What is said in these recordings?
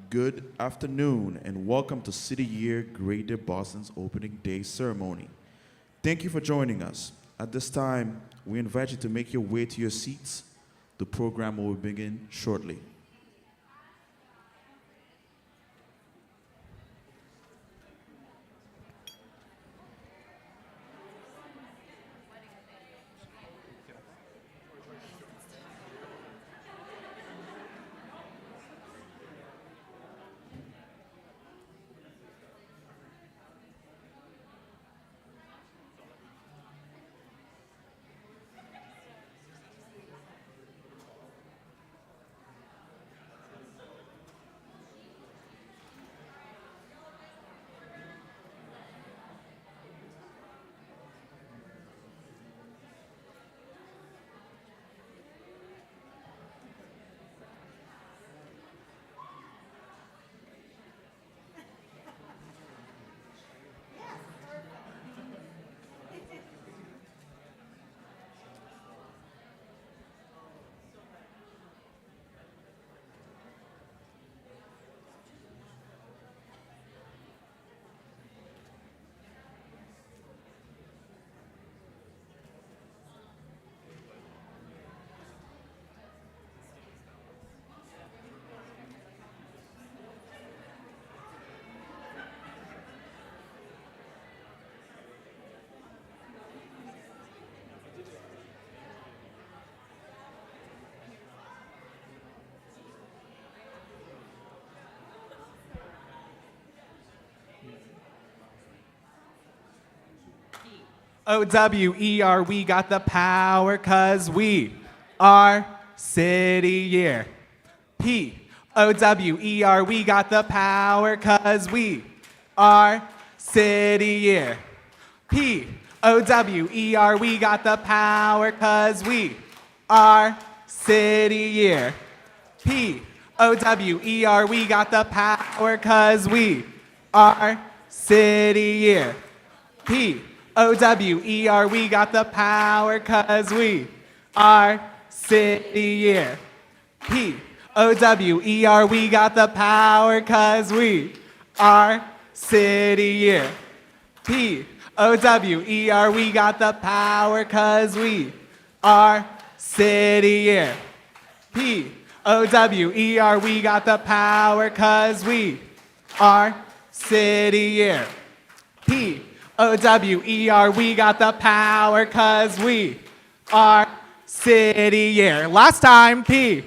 Good afternoon and welcome to City Year Greater Boston's opening day ceremony. Thank you for joining us. At this time, we invite you to make your way to your seats. The program will begin shortly. OWER, we got the power cause we are City Year. POWER, we got the power cause we are City Year. POWER, we got the power cause we are City Year. POWER, we got the power cause we are City Year. POWER, we got the power cause we are City Year. POWER, we got the power cause we are City Year. POWER, we got the power cause we are City Year. POWER, we got the power cause we are City Year. POWER, we got the power cause we are City Year. Last time, POWER,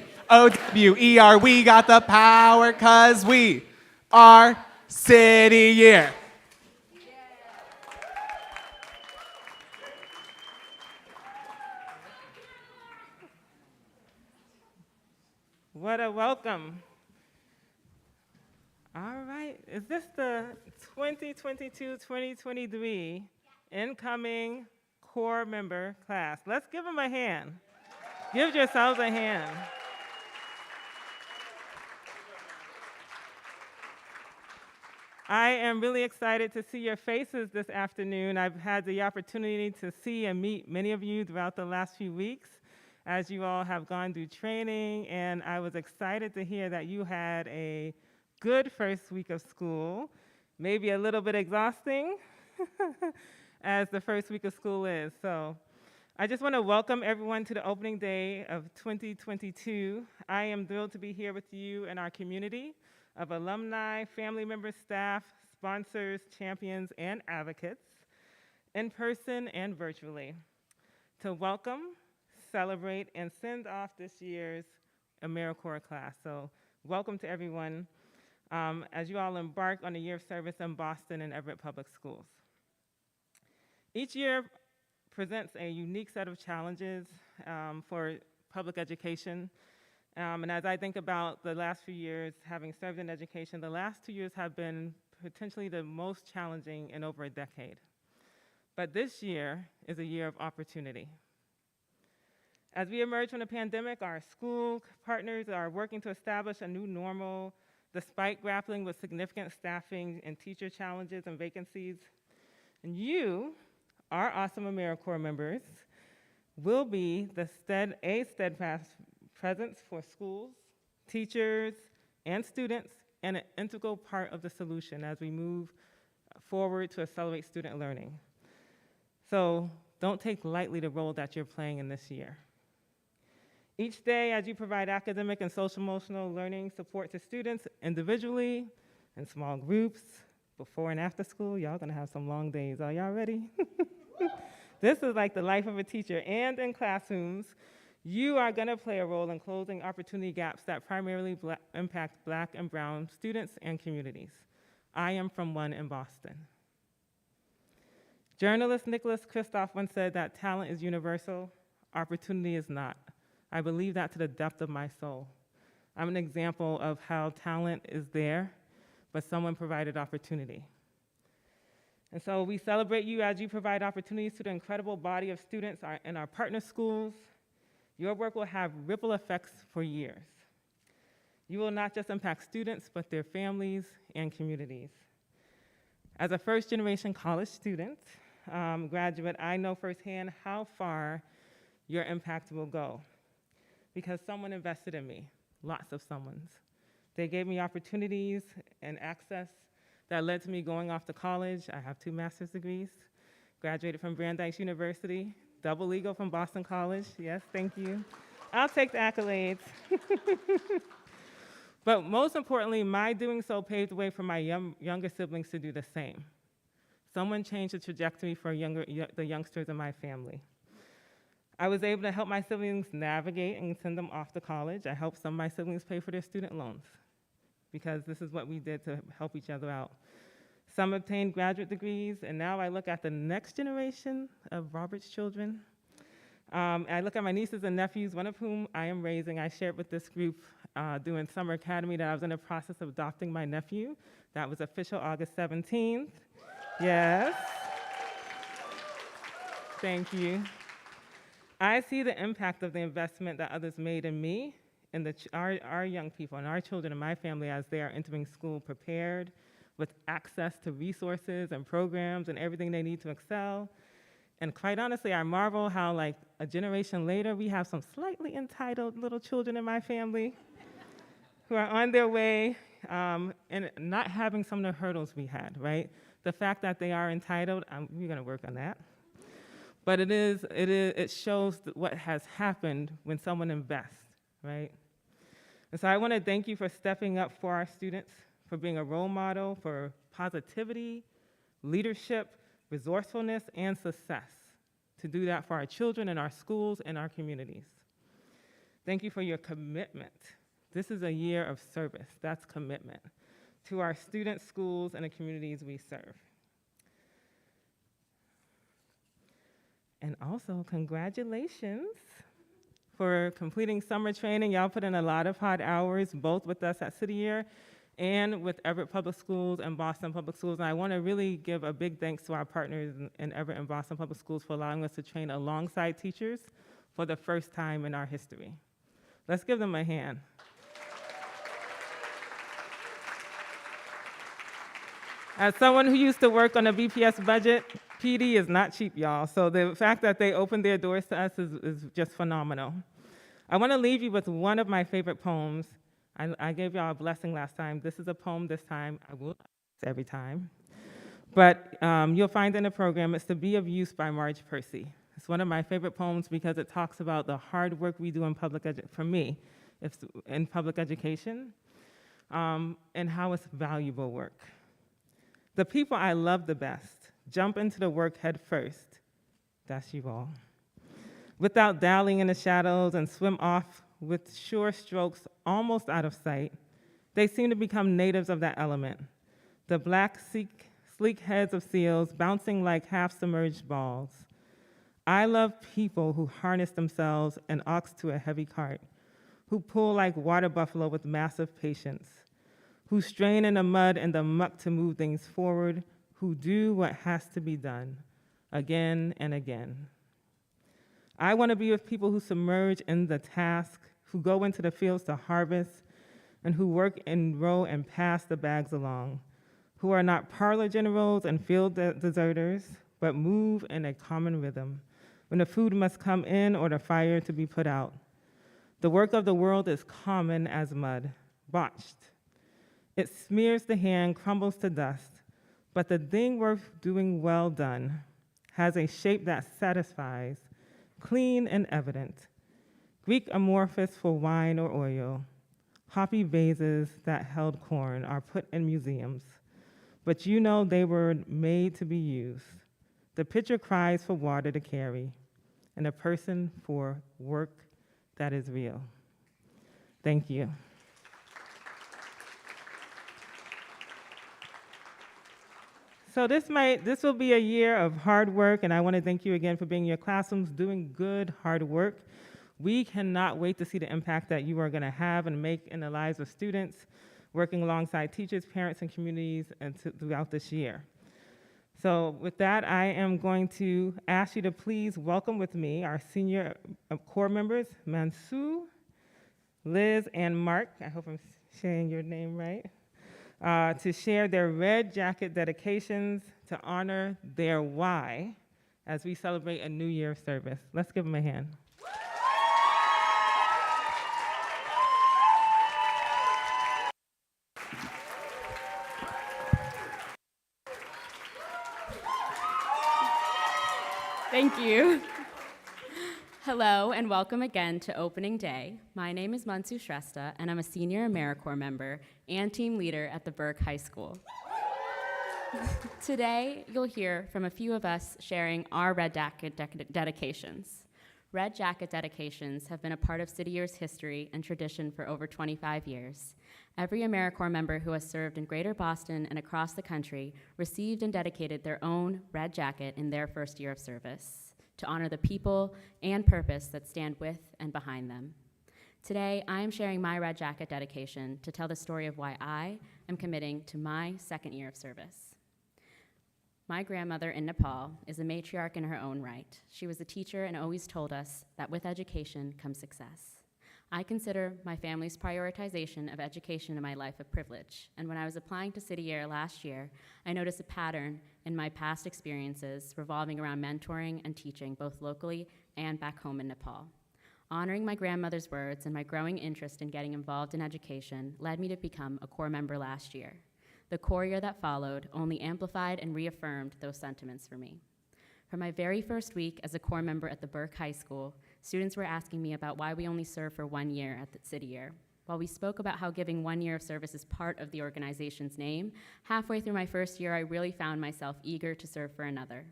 we got the power cause we are City Year. What a welcome. All right, is this the 2022-2023 incoming core member class? Let's give them a hand. Give yourselves a hand. I am really excited to see your faces this afternoon. I've had the opportunity to see and meet many of you throughout the last few weeks as you all have gone through training, and I was excited to hear that you had a good first week of school, maybe a little bit exhausting as the first week of school is. So I just want to welcome everyone to the opening day of 2022. I am thrilled to be here with you and our community of alumni, family members, staff, sponsors, champions, and advocates, in person and virtually, to welcome, celebrate, and send off this year's AmeriCorps class. So welcome to everyone as you all embark on a year of service in Boston and Everett Public Schools. Each year presents a unique set of challenges for public education. And as I think about the last few years, having served in education, the last 2 years have been potentially the most challenging in over a decade. But this year is a year of opportunity. As we emerge from the pandemic, our school partners are working to establish a new normal despite grappling with significant staffing and teacher challenges and vacancies. And you, our awesome AmeriCorps members, will be a steadfast presence for schools, teachers, and students and an integral part of the solution as we move forward to accelerate student learning. So don't take lightly the role that you're playing in this year. Each day, as you provide academic and social-emotional learning support to students individually, in small groups, before and after school, y'all gonna have some long days. Are y'all ready? This is like the life of a teacher. And in classrooms, you are gonna play a role in closing opportunity gaps that primarily impact Black and brown students and communities. I am from one in Boston. Journalist Nicholas Kristof once said that talent is universal, opportunity is not. I believe that to the depth of my soul. I'm an example of how talent is there, but someone provided opportunity. And so we celebrate you as you provide opportunities to the incredible body of students in our partner schools. Your work will have ripple effects for years. You will not just impact students, but their families and communities. As a first-generation college student, graduate, I know firsthand how far your impact will go because someone invested in me, lots of someones. They gave me opportunities and access that led to me going off to college. I have 2 master's degrees, graduated from Brandeis University, double legal from Boston College. Yes, thank you. I'll take the accolades. But most importantly, my doing so paved the way for my younger siblings to do the same. Someone changed the trajectory for the youngsters in my family. I was able to help my siblings navigate and send them off to college. I helped some of my siblings pay for their student loans because this is what we did to help each other out. Some obtained graduate degrees, and now I look at the next generation of Robert's children. I look at my nieces and nephews, one of whom I am raising. I shared with this group doing summer academy that I was in the process of adopting my nephew. That was official August 17th. Yes. Thank you. I see the impact of the investment that others made in me and our young people and our children in my family as they are entering school prepared with access to resources and programs and everything they need to excel. And quite honestly, I marvel how like a generation later, we have some slightly entitled little children in my family who are on their way and not having some of the hurdles we had, right? The fact that they are entitled, we're gonna work on that. But it shows what has happened when someone invests, right? And so I wanna thank you for stepping up for our students, for being a role model for positivity, leadership, resourcefulness, and success, to do that for our children and our schools and our communities. Thank you for your commitment. This is a year of service, that's commitment, to our students, schools, and the communities we serve. And also, congratulations for completing summer training. Y'all put in a lot of hard hours, both with us at City Year and with Everett Public Schools and Boston Public Schools. And I want to really give a big thanks to our partners in Everett and Boston Public Schools for allowing us to train alongside teachers for the first time in our history. Let's give them a hand. As someone who used to work on a BPS budget, PD is not cheap, y'all. So the fact that they opened their doors to us is just phenomenal. I want to leave you with one of my favorite poems. I gave y'all a blessing last time. This is a poem this time. I will every time. But you'll find in the program, it's To Be of Use by Marge Percy. It's one of my favorite poems because it talks about the hard work we do in public education, for me, in public education, and how it's valuable work. The people I love the best jump into the work head first. That's you all. Without dallying in the shadows and swim off with sure strokes almost out of sight, they seem to become natives of that element. The black, sleek heads of seals bouncing like half-submerged balls. I love people who harness themselves and ox to a heavy cart, who pull like water buffalo with massive patience, who strain in the mud and the muck to move things forward, who do what has to be done again and again. I want to be with people who submerge in the task, who go into the fields to harvest, and who work in row and pass the bags along, who are not parlor generals and field deserters, but move in a common rhythm, when the food must come in or the fire to be put out. The work of the world is common as mud, botched. It smears the hand, crumbles to dust, but the thing worth doing well done has a shape that satisfies, clean and evident. Greek amorphous for wine or oil, hoppy vases that held corn are put in museums, but you know they were made to be used. The pitcher cries for water to carry, and a person for work that is real. Thank you. So this will be a year of hard work, and I want to thank you again for being in your classrooms, doing good, hard work. We cannot wait to see the impact that you are going to have and make in the lives of students, working alongside teachers, parents, and communities throughout this year. So with that, I am going to ask you to please welcome with me our senior corps members, Mansu, Liz, and Mark. I hope I'm saying your name right. To share their red jacket dedications to honor their why as we celebrate a new year of service. Let's give them a hand. Thank you. Hello and welcome again to opening day. My name is Mansu Shrestha and I'm a senior AmeriCorps member and team leader at the Burke High School. Today, you'll hear from a few of us sharing our Red Jacket dedications. Red Jacket dedications have been a part of City Year's history and tradition for over 25 years. Every AmeriCorps member who has served in Greater Boston and across the country received and dedicated their own Red Jacket in their first year of service to honor the people and purpose that stand with and behind them. Today, I am sharing my Red Jacket dedication to tell the story of why I am committing to my second year of service. My grandmother in Nepal is a matriarch in her own right. She was a teacher and always told us that with education comes success. I consider my family's prioritization of education in my life a privilege, and when I was applying to City Year last year, I noticed a pattern in my past experiences revolving around mentoring and teaching both locally and back home in Nepal. Honoring my grandmother's words and my growing interest in getting involved in education led me to become a Corps member last year. The Corps year that followed only amplified and reaffirmed those sentiments for me. From my very first week as a Corps member at the Burke High School, students were asking me about why we only serve for 1 year at the City Year. While we spoke about how giving 1 year of service is part of the organization's name, halfway through my first year, I really found myself eager to serve for another.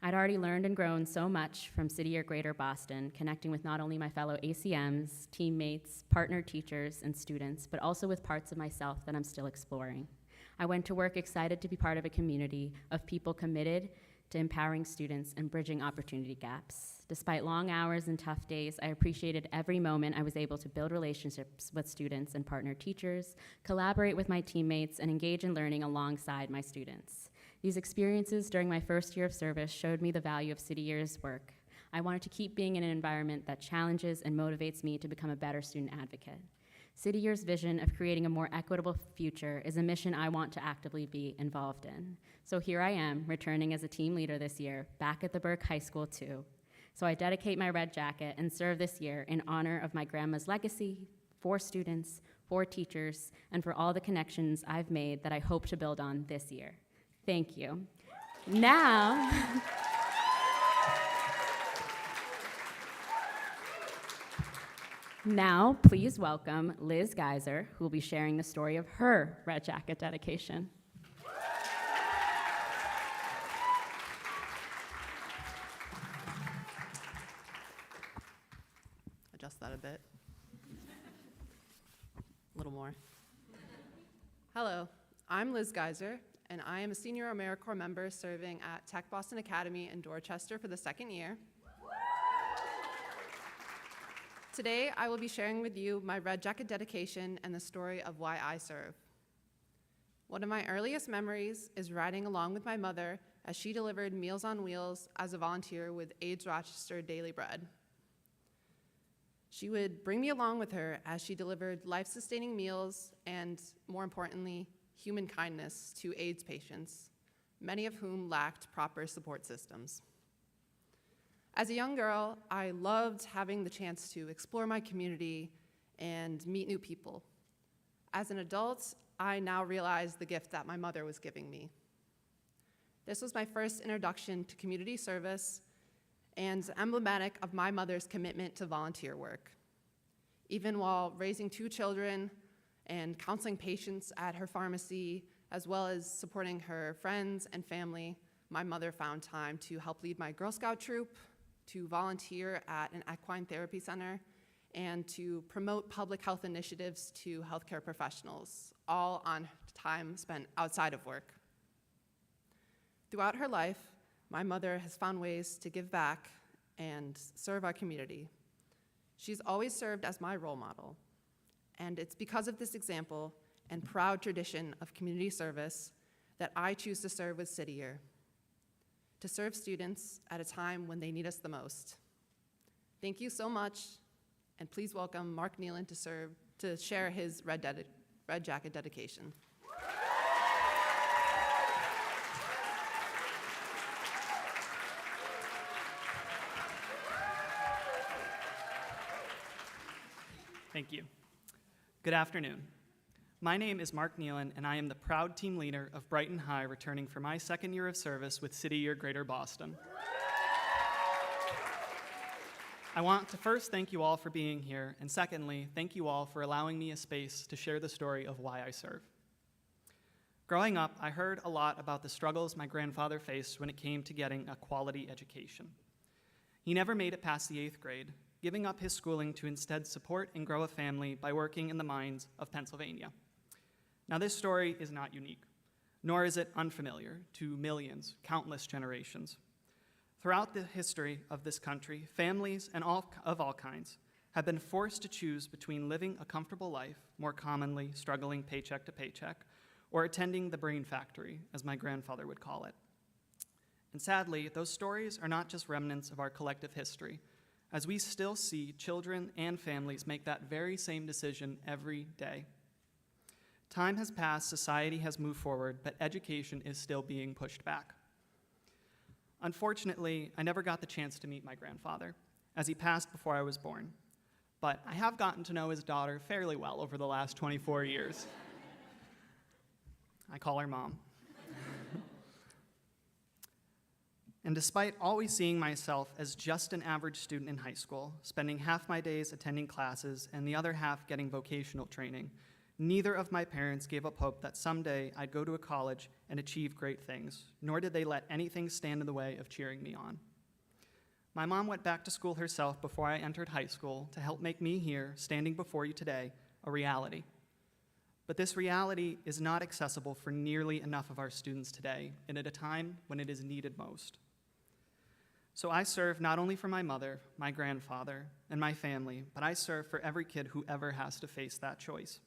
I'd already learned and grown so much from City Year Greater Boston, connecting with not only my fellow ACMs, teammates, partner teachers, and students, but also with parts of myself that I'm still exploring. I went to work excited to be part of a community of people committed to empowering students and bridging opportunity gaps. Despite long hours and tough days, I appreciated every moment I was able to build relationships with students and partner teachers, collaborate with my teammates, and engage in learning alongside my students. These experiences during my first year of service showed me the value of City Year's work. I wanted to keep being in an environment that challenges and motivates me to become a better student advocate. City Year's vision of creating a more equitable future is a mission I want to actively be involved in. So here I am, returning as a team leader this year, back at the Burke High School too. So I dedicate my red jacket and serve this year in honor of my grandma's legacy, for students, for teachers, and for all the connections I've made that I hope to build on this year. Thank you. Now, please welcome Liz Geiser, who will be sharing the story of her Red Jacket dedication. Adjust that a bit. A little more. Hello, I'm Liz Geiser, and I am a senior AmeriCorps member serving at Tech Boston Academy in Dorchester for the second year. Today, I will be sharing with you my Red Jacket dedication and the story of why I serve. One of my earliest memories is riding along with my mother as she delivered Meals on Wheels as a volunteer with AIDS Rochester Daily Bread. She would bring me along with her as she delivered life-sustaining meals and, more importantly, human kindness to AIDS patients, many of whom lacked proper support systems. As a young girl, I loved having the chance to explore my community and meet new people. As an adult, I now realize the gift that my mother was giving me. This was my first introduction to community service and emblematic of my mother's commitment to volunteer work. Even while raising 2 children and counseling patients at her pharmacy, as well as supporting her friends and family, my mother found time to help lead my Girl Scout troop, to volunteer at an equine therapy center, and to promote public health initiatives to healthcare professionals, all on time spent outside of work. Throughout her life, my mother has found ways to give back and serve our community. She's always served as my role model, and it's because of this example and proud tradition of community service that I choose to serve with City Year, to serve students at a time when they need us the most. Thank you so much, and please welcome Mark Nealon to share his Red Jacket dedication. Thank you. Good afternoon. My name is Mark Nealon, and I am the proud team leader of Brighton High, returning for my 2nd year of service with City Year Greater Boston. I want to first thank you all for being here, and secondly, thank you all for allowing me a space to share the story of why I serve. Growing up, I heard a lot about the struggles my grandfather faced when it came to getting a quality education. He never made it past the 8th grade, giving up his schooling to instead support and grow a family by working in the mines of Pennsylvania. Now, this story is not unique, nor is it unfamiliar to millions, countless generations. Throughout the history of this country, families of all kinds have been forced to choose between living a comfortable life, more commonly struggling paycheck to paycheck, or attending the brain factory, as my grandfather would call it. And sadly, those stories are not just remnants of our collective history, as we still see children and families make that very same decision every day. Time has passed, society has moved forward, but education is still being pushed back. Unfortunately, I never got the chance to meet my grandfather, as he passed before I was born, but I have gotten to know his daughter fairly well over the last 24 years. I call her Mom. And despite always seeing myself as just an average student in high school, spending half my days attending classes and the other half getting vocational training, neither of my parents gave up hope that someday I'd go to a college and achieve great things, nor did they let anything stand in the way of cheering me on. My mom went back to school herself before I entered high school to help make me here, standing before you today, a reality. But this reality is not accessible for nearly enough of our students today, and at a time when it is needed most. So I serve not only for my mother, my grandfather, and my family, but I serve for every kid who ever has to face that choice.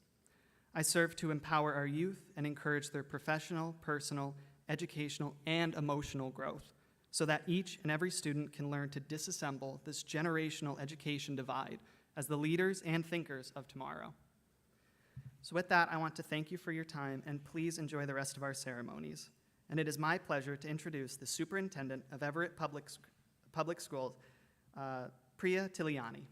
I serve to empower our youth and encourage their professional, personal, educational, and emotional growth so that each and every student can learn to disassemble this generational education divide as the leaders and thinkers of tomorrow. So with that, I want to thank you for your time, and please enjoy the rest of our ceremonies. And it is my pleasure to introduce the Superintendent of Everett Public Schools, Priya Tiliani.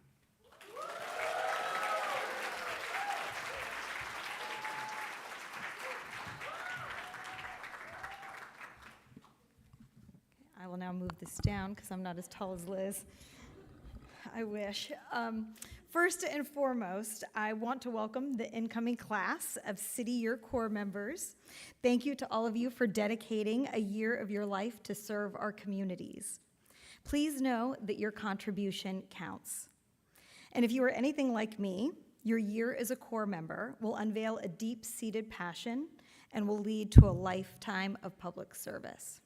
I will now move this down because I'm not as tall as Liz. I wish. First and foremost, I want to welcome the incoming class of City Year Corps members. Thank you to all of you for dedicating a year of your life to serve our communities. Please know that your contribution counts. And if you are anything like me, your year as a Corps member will unveil a deep-seated passion and will lead to a lifetime of public service.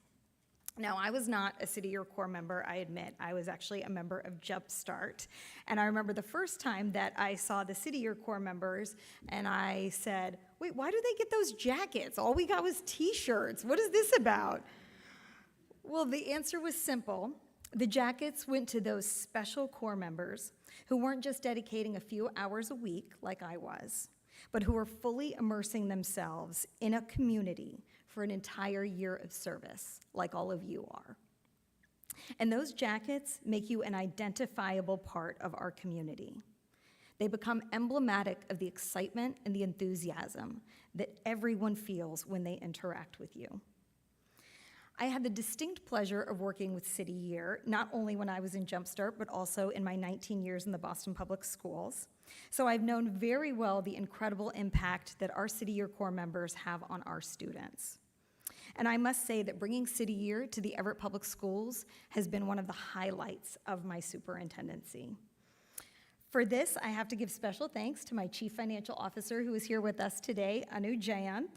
Now, I was not a City Year Corps member, I admit. I was actually a member of Jumpstart. And I remember the first time that I saw the City Year Corps members, and I said, wait, why do they get those jackets? All we got was t-shirts. What is this about? Well, the answer was simple. The jackets went to those special Corps members who weren't just dedicating a few hours a week like I was, but who were fully immersing themselves in a community for an entire year of service, like all of you are. And those jackets make you an identifiable part of our community. They become emblematic of the excitement and the enthusiasm that everyone feels when they interact with you. I had the distinct pleasure of working with City Year, not only when I was in Jumpstart, but also in my 19 years in the Boston Public Schools. So I've known very well the incredible impact that our City Year Corps members have on our students. And I must say that bringing City Year to the Everett Public Schools has been one of the highlights of my superintendency. For this, I have to give special thanks to my Chief Financial Officer, who is here with us today, Anu Jayanth,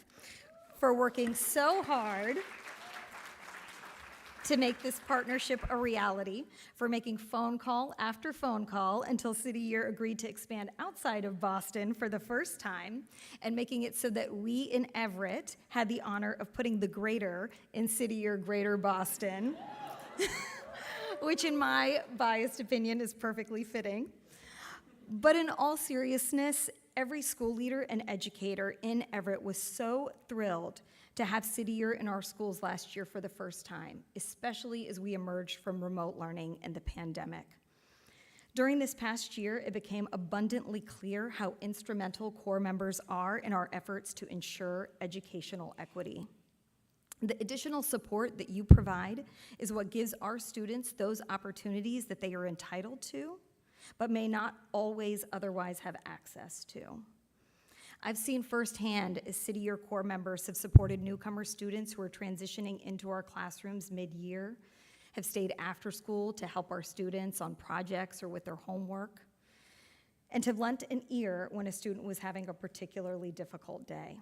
for working so hard to make this partnership a reality, for making phone call after phone call until City Year agreed to expand outside of Boston for the first time, and making it so that we in Everett had the honor of putting the greater in City Year Greater Boston, which in my biased opinion is perfectly fitting. But in all seriousness, every school leader and educator in Everett was so thrilled to have City Year in our schools last year for the first time, especially as we emerged from remote learning and the pandemic. During this past year, it became abundantly clear how instrumental Corps members are in our efforts to ensure educational equity. The additional support that you provide is what gives our students those opportunities that they are entitled to, but may not always otherwise have access to. I've seen firsthand as City Year Corps members have supported newcomer students who are transitioning into our classrooms mid-year, have stayed after school to help our students on projects or with their homework, and have lent an ear when a student was having a particularly difficult day.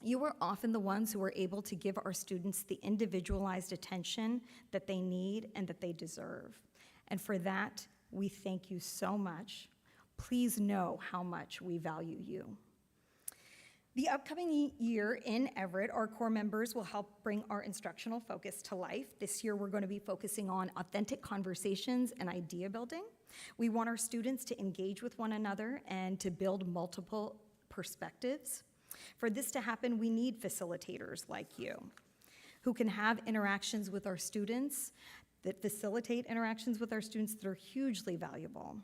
You are often the ones who are able to give our students the individualized attention that they need and that they deserve. And for that, we thank you so much. Please know how much we value you. The upcoming year in Everett, our Corps members will help bring our instructional focus to life. This year, we're going to be focusing on authentic conversations and idea building. We want our students to engage with one another and to build multiple perspectives. For this to happen, we need facilitators like you, who can have interactions with our students, that facilitate interactions with our students that are hugely valuable.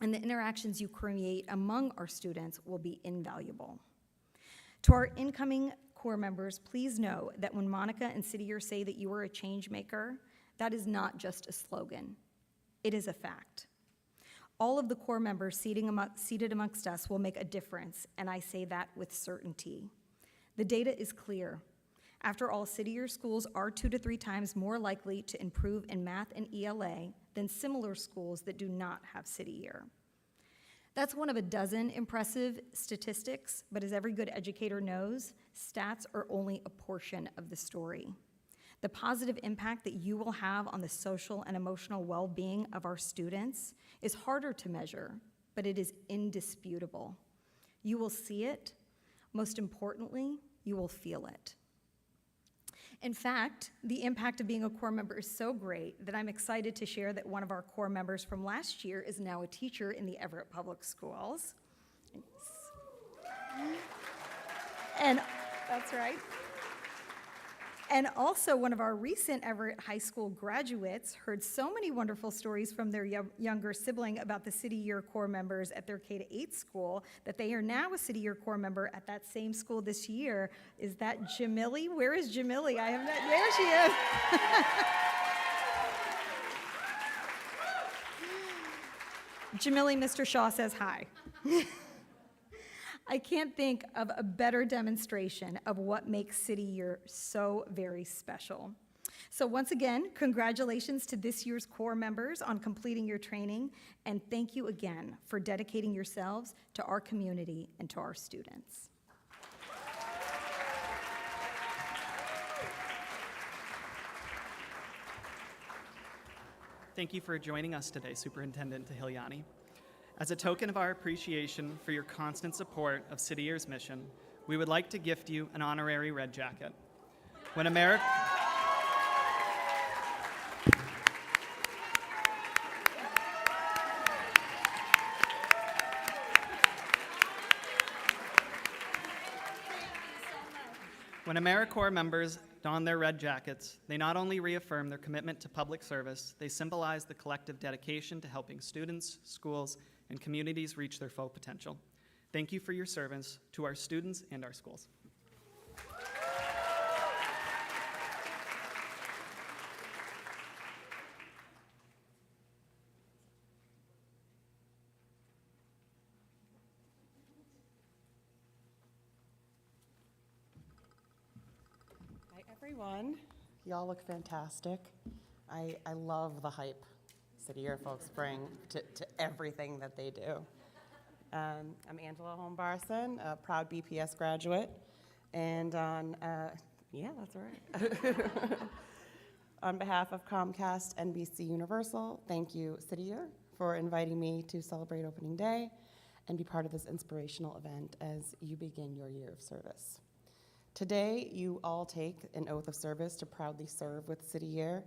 And the interactions you create among our students will be invaluable. To our incoming Corps members, please know that when Monica and City Year say that you are a change maker, that is not just a slogan. It is a fact. All of the Corps members seated amongst us will make a difference, and I say that with certainty. The data is clear. After all, City Year schools are 2 to 3 times more likely to improve in math and ELA than similar schools that do not have City Year. That's one of a dozen impressive statistics, but as every good educator knows, stats are only a portion of the story. The positive impact that you will have on the social and emotional well-being of our students is harder to measure, but it is indisputable. You will see it. Most importantly, you will feel it. In fact, the impact of being a Corps member is so great that I'm excited to share that one of our Corps members from last year is now a teacher in the Everett Public Schools. And that's right. And also one of our recent Everett High School graduates heard so many wonderful stories from their younger sibling about the City Year Corps members at their K-8 school that they are now a City Year Corps member at that same school this year. Is that Jamili? Where is Jamili? I have not, there she is. Jamili, Mr. Shaw says hi. I can't think of a better demonstration of what makes City Year so very special. So once again, congratulations to this year's Corps members on completing your training, and thank you again for dedicating yourselves to our community and to our students. Thank you for joining us today, Superintendent Tahilyani. As a token of our appreciation for your constant support of City Year's mission, we would like to gift you an honorary red jacket. When AmeriCorps members don their red jackets, they not only reaffirm their commitment to public service, they symbolize the collective dedication to helping students, schools, and communities reach their full potential. Thank you for your service to our students and our schools. Hi, everyone. Y'all look fantastic. I love the hype City Year folks bring to everything that they do. I'm Angela Holmbarson, a proud BPS graduate, and yeah, that's right. On behalf of Comcast, NBC Universal, thank you, City Year, for inviting me to celebrate opening day and be part of this inspirational event as you begin your year of service. Today, you all take an oath of service to proudly serve with City Year,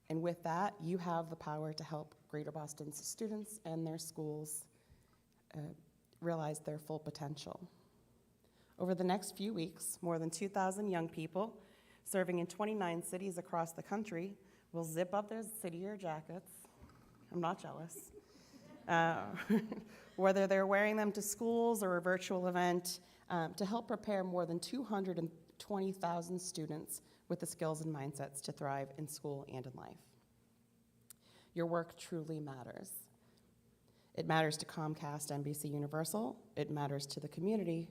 and with that, you have the power to help Greater Boston's students and their schools realize their full potential. Over the next few weeks, more than 2,000 young people serving in 29 cities across the country will zip up their City Year jackets. I'm not jealous. Whether they're wearing them to schools or a virtual event, to help prepare more than 220,000 students with the skills and mindsets to thrive in school and in life. Your work truly matters. It matters to Comcast, NBC Universal, it matters to the community,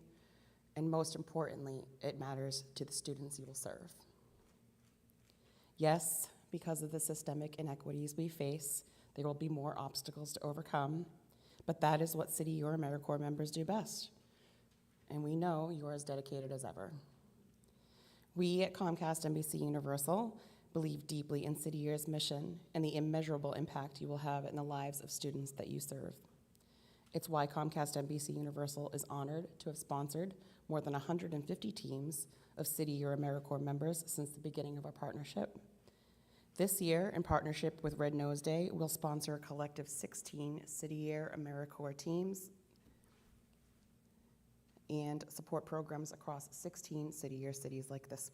and most importantly, it matters to the students you will serve. Yes, because of the systemic inequities we face, there will be more obstacles to overcome, but that is what City Year AmeriCorps members do best. And we know you're as dedicated as ever. We at Comcast NBC Universal believe deeply in City Year's mission and the immeasurable impact you will have in the lives of students that you serve. It's why Comcast NBC Universal is honored to have sponsored more than 150 teams of City Year AmeriCorps members since the beginning of our partnership. This year, in partnership with Red Nose Day, we'll sponsor a collective 16 City Year AmeriCorps teams and support programs across 16 City Year cities like this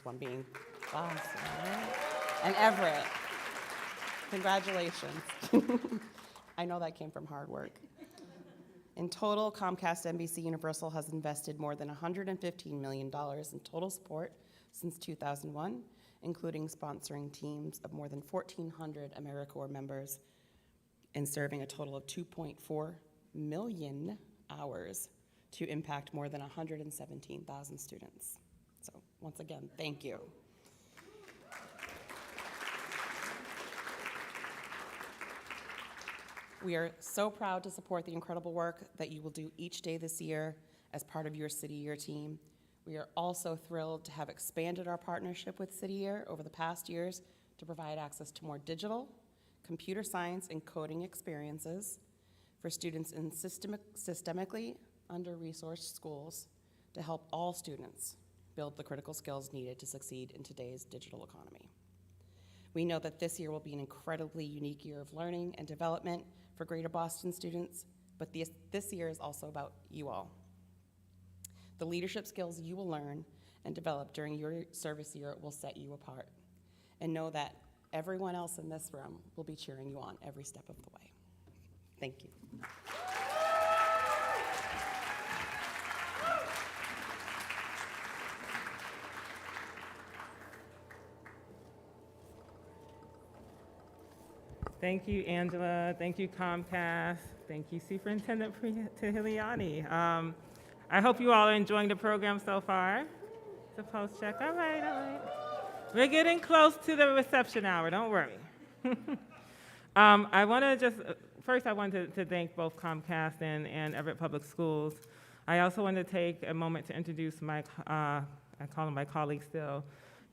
one being Boston and Everett. Congratulations. I know that came from hard work. In total, Comcast NBC Universal has invested more than $115 million in total support since 2001, including sponsoring teams of more than 1,400 AmeriCorps members and serving a total of 2.4 million hours to impact more than 117,000 students. So once again, thank you. We are so proud to support the incredible work that you will do each day this year as part of your City Year team. We are also thrilled to have expanded our partnership with City Year over the past years to provide access to more digital, computer science, and coding experiences for students in systemically under-resourced schools to help all students build the critical skills needed to succeed in today's digital economy. We know that this year will be an incredibly unique year of learning and development for Greater Boston students, but this year is also about you all. The leadership skills you will learn and develop during your service year will set you apart. And know that everyone else in this room will be cheering you on every step of the way. Thank you. Thank you, Angela. Thank you, Comcast. Thank you, Superintendent Tehiliani. I hope you all are enjoying the program so far. It's a post check. All right. We're getting close to the reception hour. Don't worry. I want to first I wanted to thank both Comcast and Everett Public Schools. I also want to take a moment to introduce my, I call him my colleague still,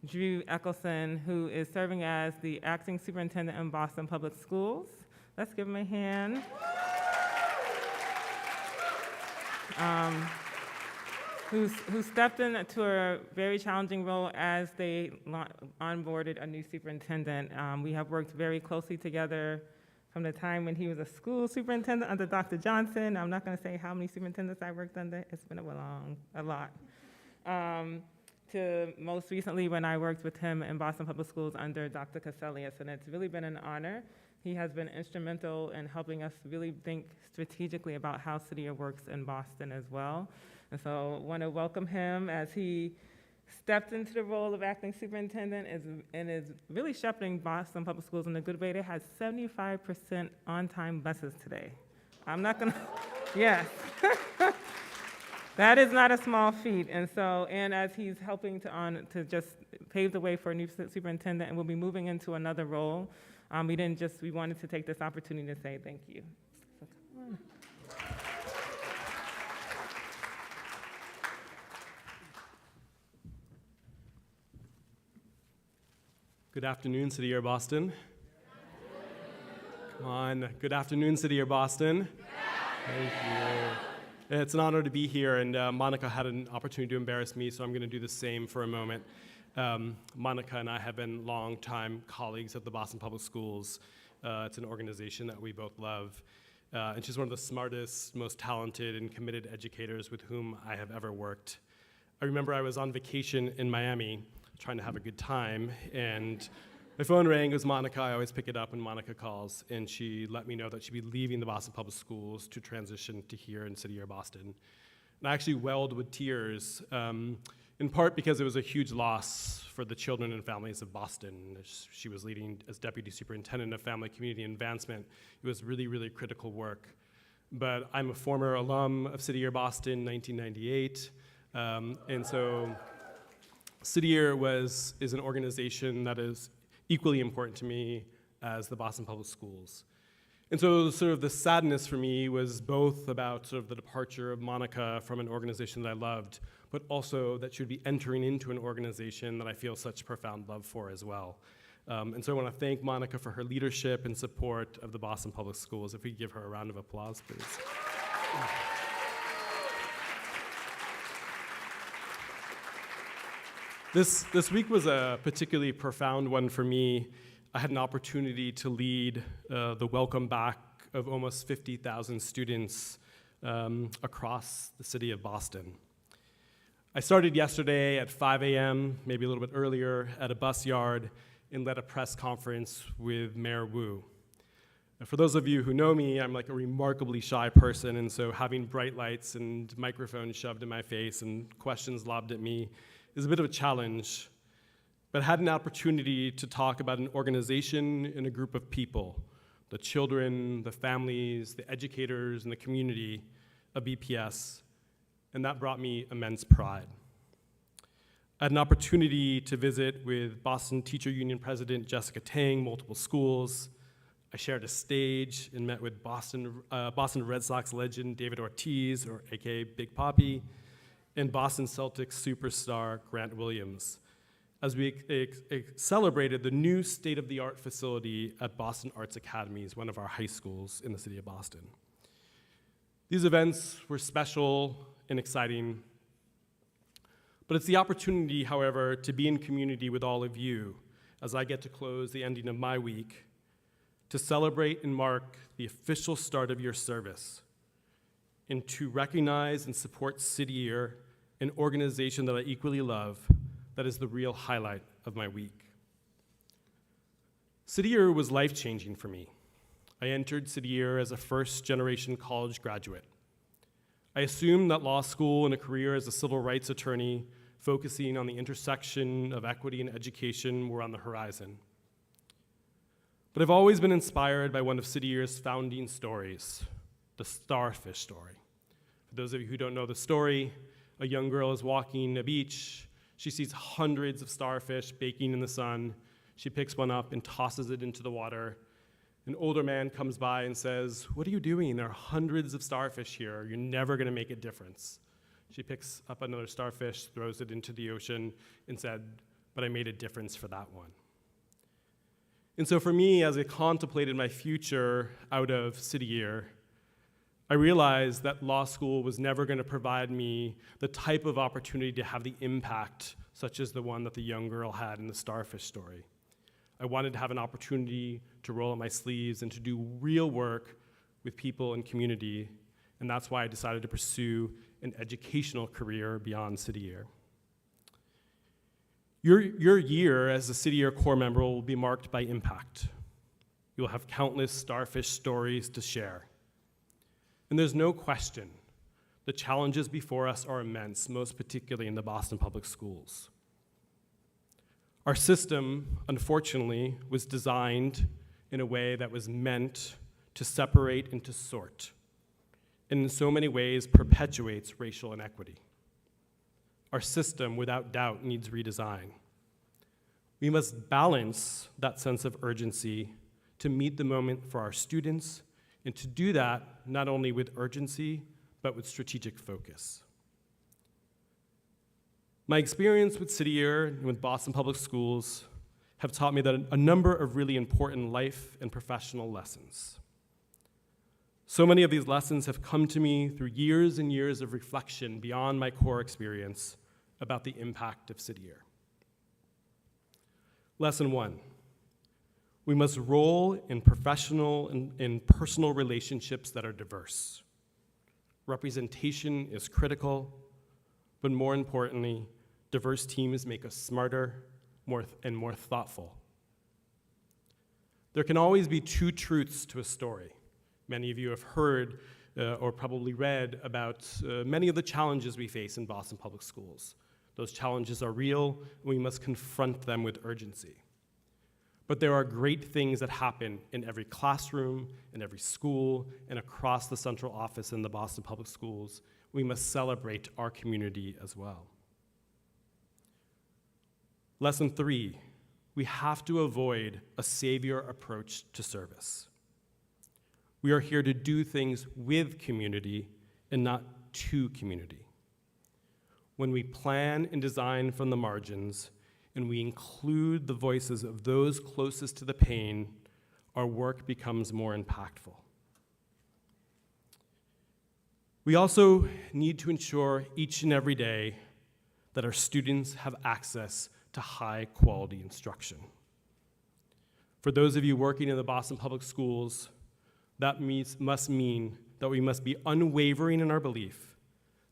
Drew Eccleston, who is serving as the acting superintendent in Boston Public Schools. Let's give him a hand. Who stepped into a very challenging role as they onboarded a new superintendent. We have worked very closely together from the time when he was a school superintendent under Dr. Johnson. I'm not going to say how many superintendents I worked under. It's been a lot. To most recently when I worked with him in Boston Public Schools under Dr. Caselius, and it's really been an honor He has been instrumental in helping us really think strategically about how City Year works in Boston as well. And so I want to welcome him as he stepped into the role of acting superintendent and is really shepherding Boston Public Schools in a good way. They had 75% on-time buses today. I'm not gonna, yes. That is not a small feat. And so, and as he's helping to just pave the way for a new superintendent, and we'll be moving into another role, we wanted to take this opportunity to say thank you. So come on. Good afternoon, City Year Boston. Come on. Good afternoon, City Year Boston. Thank you. It's an honor to be here, and Monica had an opportunity to embarrass me, so I'm going to do the same for a moment. Monica and I have been longtime colleagues at the Boston Public Schools. It's an organization that we both love. And she's one of the smartest, most talented, and committed educators with whom I have ever worked. I remember I was on vacation in Miami, trying to have a good time, and my phone rang. It was Monica. I always pick it up when Monica calls, and she let me know that she'd be leaving the Boston Public Schools to transition to here in City Year Boston. And I actually welled with tears, in part because it was a huge loss for the children and families of Boston. She was leading as Deputy Superintendent of Family Community Advancement. It was really, really critical work. But I'm a former alum of City Year Boston, 1998, and so City Year is an organization that is equally important to me as the Boston Public Schools. And so sort of the sadness for me was both about sort of the departure of Monica from an organization that I loved, but also that she would be entering into an organization that I feel such profound love for as well. And so I want to thank Monica for her leadership and support of the Boston Public Schools. If we could give her a round of applause, please. This week was a particularly profound one for me. I had an opportunity to lead the welcome back of almost 50,000 students across the city of Boston. I started yesterday at 5 a.m., maybe a little bit earlier, at a bus yard and led a press conference with Mayor Wu. And for those of you who know me, I'm like a remarkably shy person, and so having bright lights and microphones shoved in my face and questions lobbed at me is a bit of a challenge, but I had an opportunity to talk about an organization and a group of people, the children, the families, the educators, and the community of BPS, and that brought me immense pride. I had an opportunity to visit with Boston Teacher Union President Jessica Tang, multiple schools. I shared a stage and met with Boston Red Sox legend David Ortiz, or AKA Big Papi, and Boston Celtics superstar Grant Williams, as we celebrated the new state-of-the-art facility at Boston Arts Academy, one of our high schools in the city of Boston. These events were special and exciting, but it's the opportunity, however, to be in community with all of you as I get to close the ending of my week, to celebrate and mark the official start of your service, and to recognize and support City Year, an organization that I equally love, that is the real highlight of my week. City Year was life-changing for me. I entered City Year as a first-generation college graduate. I assumed that law school and a career as a civil rights attorney focusing on the intersection of equity and education were on the horizon. But I've always been inspired by one of City Year's founding stories, the starfish story. For those of you who don't know the story, a young girl is walking a beach. She sees hundreds of starfish baking in the sun. She picks one up and tosses it into the water. An older man comes by and says, "What are you doing? There are hundreds of starfish here. You're never going to make a difference." She picks up another starfish, throws it into the ocean, and said, "But I made a difference for that one." And so for me, as I contemplated my future out of City Year, I realized that law school was never going to provide me the type of opportunity to have the impact such as the one that the young girl had in the starfish story. I wanted to have an opportunity to roll up my sleeves and to do real work with people and community, and that's why I decided to pursue an educational career beyond City Year. Your year as a City Year Corps member will be marked by impact. You will have countless starfish stories to share. And there's no question, the challenges before us are immense, most particularly in the Boston Public Schools. Our system, unfortunately, was designed in a way that was meant to separate and to sort, and in so many ways perpetuates racial inequity. Our system, without doubt, needs redesign. We must balance that sense of urgency to meet the moment for our students, and to do that not only with urgency, but with strategic focus. My experience with City Year and with Boston Public Schools have taught me that a number of really important life and professional lessons. So many of these lessons have come to me through years and years of reflection beyond my core experience about the impact of City Year. Lesson 1, we must roll in professional and personal relationships that are diverse. Representation is critical, but more importantly, diverse teams make us smarter and more thoughtful. There can always be two truths to a story. Many of you have heard or probably read about many of the challenges we face in Boston Public Schools. Those challenges are real, and we must confront them with urgency. But there are great things that happen in every classroom, in every school, and across the central office in the Boston Public Schools. We must celebrate our community as well. Lesson 3, we have to avoid a savior approach to service. We are here to do things with community and not to community. When we plan and design from the margins, and we include the voices of those closest to the pain, our work becomes more impactful. We also need to ensure each and every day that our students have access to high-quality instruction. For those of you working in the Boston Public Schools, that must mean that we must be unwavering in our belief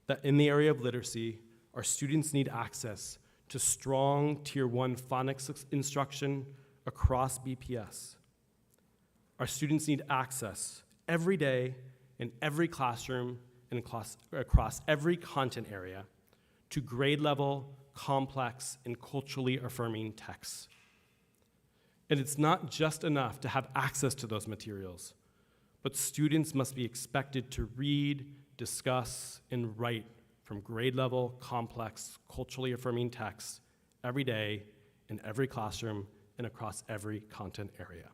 that in the area of literacy, our students need access to strong Tier 1 phonics instruction across BPS. Our students need access every day in every classroom and across every content area to grade-level, complex, and culturally affirming texts. And it's not just enough to have access to those materials, but students must be expected to read, discuss, and write from grade-level, complex, culturally affirming texts every day in every classroom and across every content area.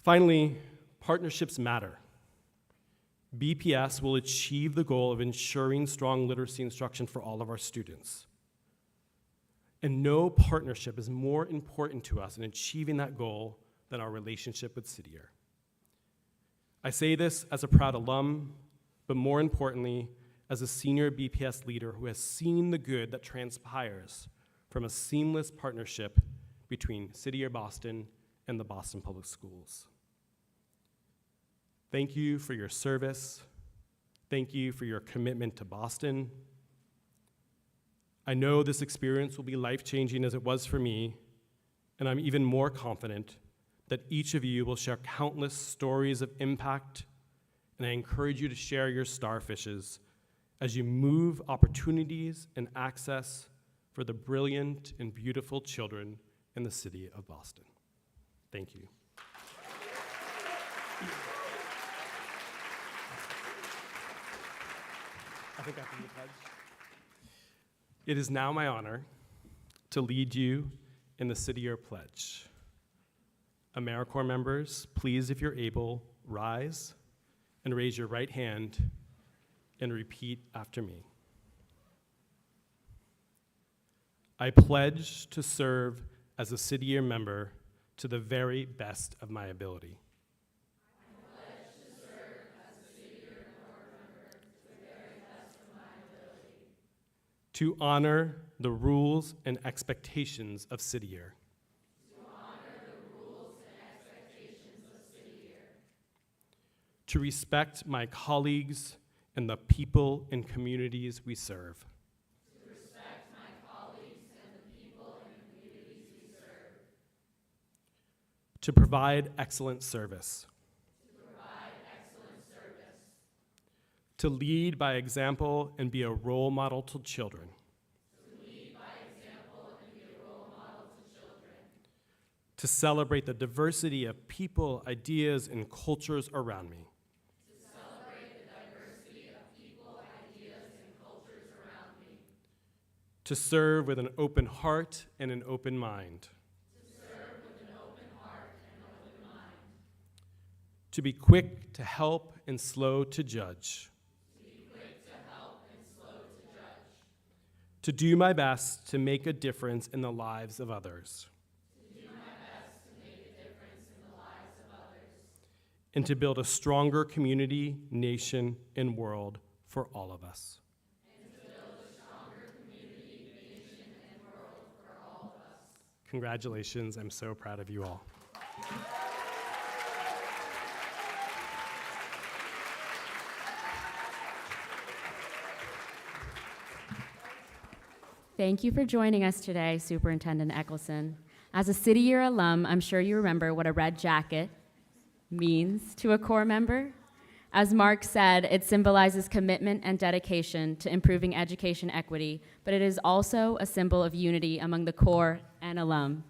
Finally, partnerships matter. BPS will achieve the goal of ensuring strong literacy instruction for all of our students. And no partnership is more important to us in achieving that goal than our relationship with City Year. I say this as a proud alum, but more importantly, as a senior BPS leader who has seen the good that transpires from a seamless partnership between City Year Boston and the Boston Public Schools. Thank you for your service. Thank you for your commitment to Boston. I know this experience will be life-changing as it was for me, and I'm even more confident that each of you will share countless stories of impact, and I encourage you to share your starfishes as you move opportunities and access for the brilliant and beautiful children in the city of Boston. Thank you. I think I can do the pledge. It is now my honor to lead you in the City Year Pledge. AmeriCorps members, please, if you're able, rise and raise your right hand and repeat after me. I pledge to serve as a City Year member to the very best of my ability. I pledge to serve as a City Year member to the very best of my ability. To honor the rules and expectations of City Year. To respect my colleagues and the people and communities we serve. To respect my colleagues and the people and communities we serve. To provide excellent service. To lead by example and be a role model to children. To celebrate the diversity of people, ideas, and cultures around me. To serve with an open heart and an open mind. To be quick to help and slow to judge. To do my best to make a difference in the lives of others. And to build a stronger community, nation, and world for all of us. Congratulations, I'm so proud of you all. Thank you for joining us today, Superintendent Eccleston. As a City Year alum, I'm sure you remember what a red jacket means to a Corps member. As Mark said, it symbolizes commitment and dedication to improving education equity, but it is also a symbol of unity among the Corps and alum.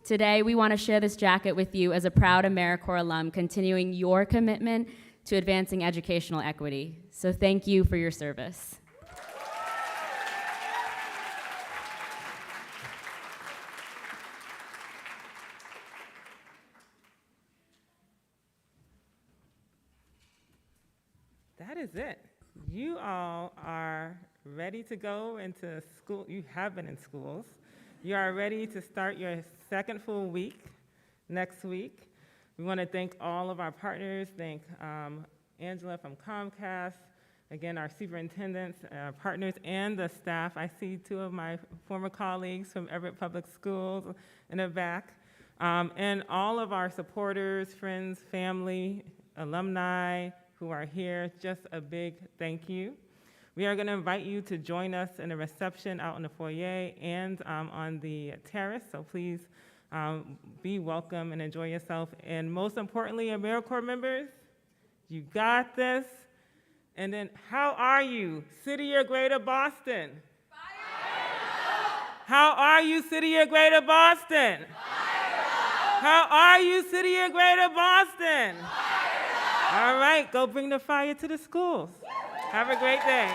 Today, we want to share this jacket with you as a proud AmeriCorps alum, continuing your commitment to advancing educational equity. So thank you for your service. That is it. You all are ready to go into school. You have been in schools. You are ready to start your second full week next week. We want to thank all of our partners. Thank Angela from Comcast, again, our superintendents, our partners, and the staff. I see two of my former colleagues from Everett Public Schools in the back. And all of our supporters, friends, family, alumni who are here, just a big thank you. We are going to invite you to join us in a reception out in the foyer and on the terrace, so please be welcome and enjoy yourself. And most importantly, AmeriCorps members, you got this. And then, how are you, City Year Greater Boston? How are you, City Year Greater Boston? How are you, City Year Greater Boston? All right, go bring the fire to the schools. Have a great day.